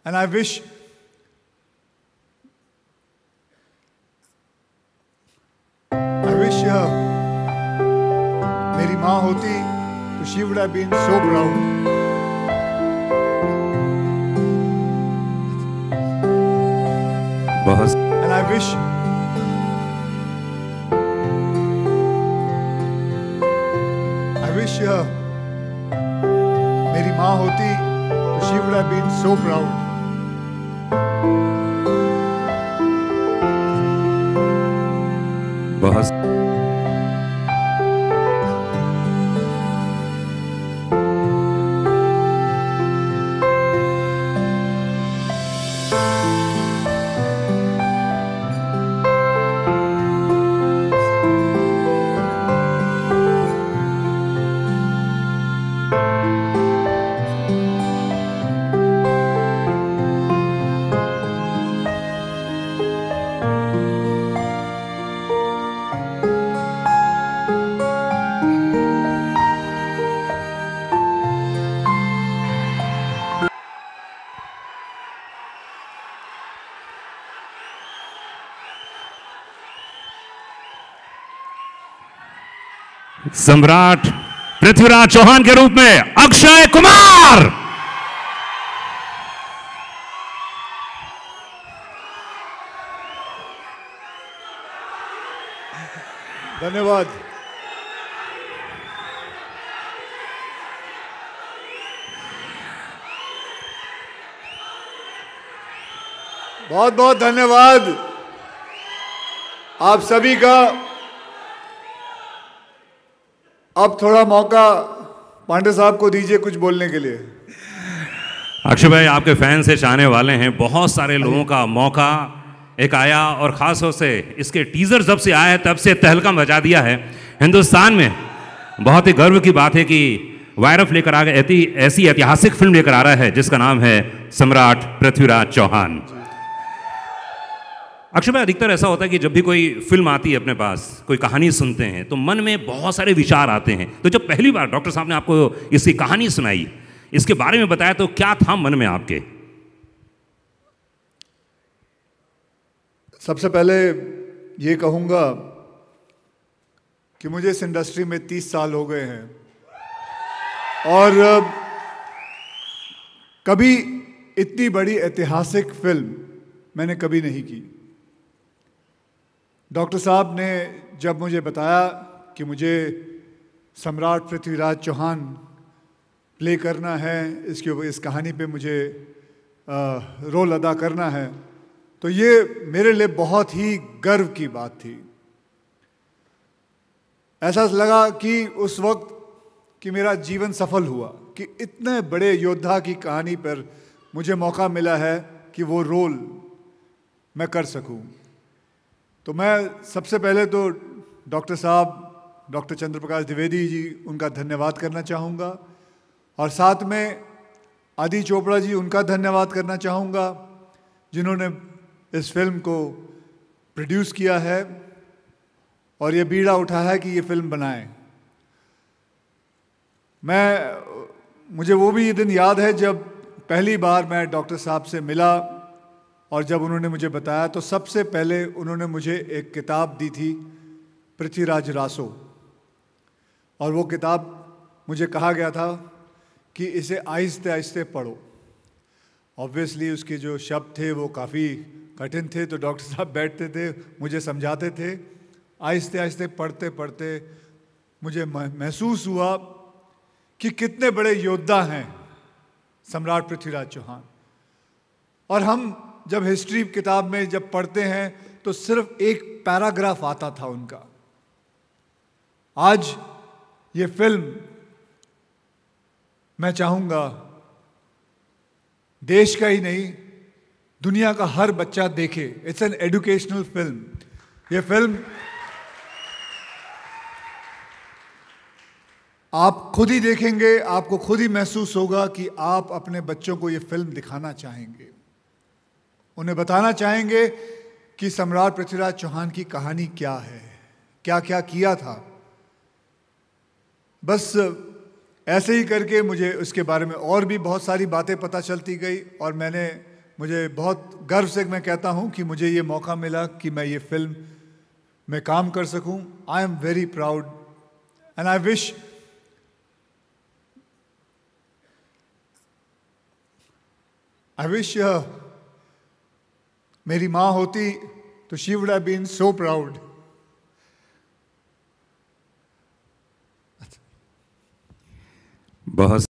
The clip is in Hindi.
And I wish मेरी माँ होती तो she would have been so proud. And I wish मेरी माँ होती तो she would have been so proud. सम्राट पृथ्वीराज चौहान के रूप में अक्षय कुमार। धन्यवाद। बहुत बहुत धन्यवाद आप सभी का। अब थोड़ा मौका पांडे साहब को दीजिए कुछ बोलने के लिए। अक्षय भाई, आपके फैन से चाहने वाले हैं, बहुत सारे लोगों का मौका एक आया और ख़ास तौर से इसके टीज़र जब से आया है तब से तहलका मचा दिया है हिंदुस्तान में। बहुत ही गर्व की बात है कि वायरफ लेकर आ गए ऐसी ऐतिहासिक फिल्म लेकर आ रहा है जिसका नाम है सम्राट पृथ्वीराज चौहान। अक्षय भाई, अधिकतर ऐसा होता है कि जब भी कोई फिल्म आती है अपने पास, कोई कहानी सुनते हैं तो मन में बहुत सारे विचार आते हैं। तो जब पहली बार डॉक्टर साहब ने आपको इसकी कहानी सुनाई, इसके बारे में बताया, तो क्या था मन में आपके? सबसे पहले ये कहूँगा कि मुझे इस इंडस्ट्री में 30 साल हो गए हैं और कभी इतनी बड़ी ऐतिहासिक फिल्म मैंने कभी नहीं की। डॉक्टर साहब ने जब मुझे बताया कि मुझे सम्राट पृथ्वीराज चौहान प्ले करना है, इस कहानी पे मुझे रोल अदा करना है, तो ये मेरे लिए बहुत ही गर्व की बात थी। ऐसा लगा कि उस वक्त कि मेरा जीवन सफल हुआ कि इतने बड़े योद्धा की कहानी पर मुझे मौका मिला है कि वो रोल मैं कर सकूं। तो मैं सबसे पहले तो डॉक्टर साहब, डॉक्टर चंद्र प्रकाश द्विवेदी जी, उनका धन्यवाद करना चाहूँगा और साथ में आदि चोपड़ा जी, उनका धन्यवाद करना चाहूँगा जिन्होंने इस फिल्म को प्रोड्यूस किया है और ये बीड़ा उठाया है कि ये फिल्म बनाएं। मुझे वो भी ये दिन याद है जब पहली बार मैं डॉक्टर साहब से मिला और जब उन्होंने मुझे बताया तो सबसे पहले उन्होंने मुझे एक किताब दी थी, पृथ्वीराज रासो, और वो किताब मुझे कहा गया था कि इसे आहिस्ते आहिस्ते पढ़ो। ऑब्वियसली उसके जो शब्द थे वो काफ़ी कठिन थे, तो डॉक्टर साहब बैठते थे, मुझे समझाते थे। आहिस्ते आहिस्ते पढ़ते पढ़ते मुझे महसूस हुआ कि कितने बड़े योद्धा हैं सम्राट पृथ्वीराज चौहान। और हम जब हिस्ट्री किताब में जब पढ़ते हैं तो सिर्फ एक पैराग्राफ आता था उनका। आज ये फिल्म मैं चाहूँगा देश का ही नहीं, दुनिया का हर बच्चा देखे। It's an educational film. ये फिल्म आप खुद ही देखेंगे, आपको खुद ही महसूस होगा कि आप अपने बच्चों को ये फिल्म दिखाना चाहेंगे, उन्हें बताना चाहेंगे कि सम्राट पृथ्वीराज चौहान की कहानी क्या है, क्या क्या किया था। बस ऐसे ही करके मुझे उसके बारे में और भी बहुत सारी बातें पता चलती गई और मैंने मुझे बहुत गर्व से मैं कहता हूं कि मुझे ये मौका मिला कि मैं ये फिल्म में काम कर सकूं. I am very proud and I wish मेरी माँ होती तो she would have been so proud. बहुत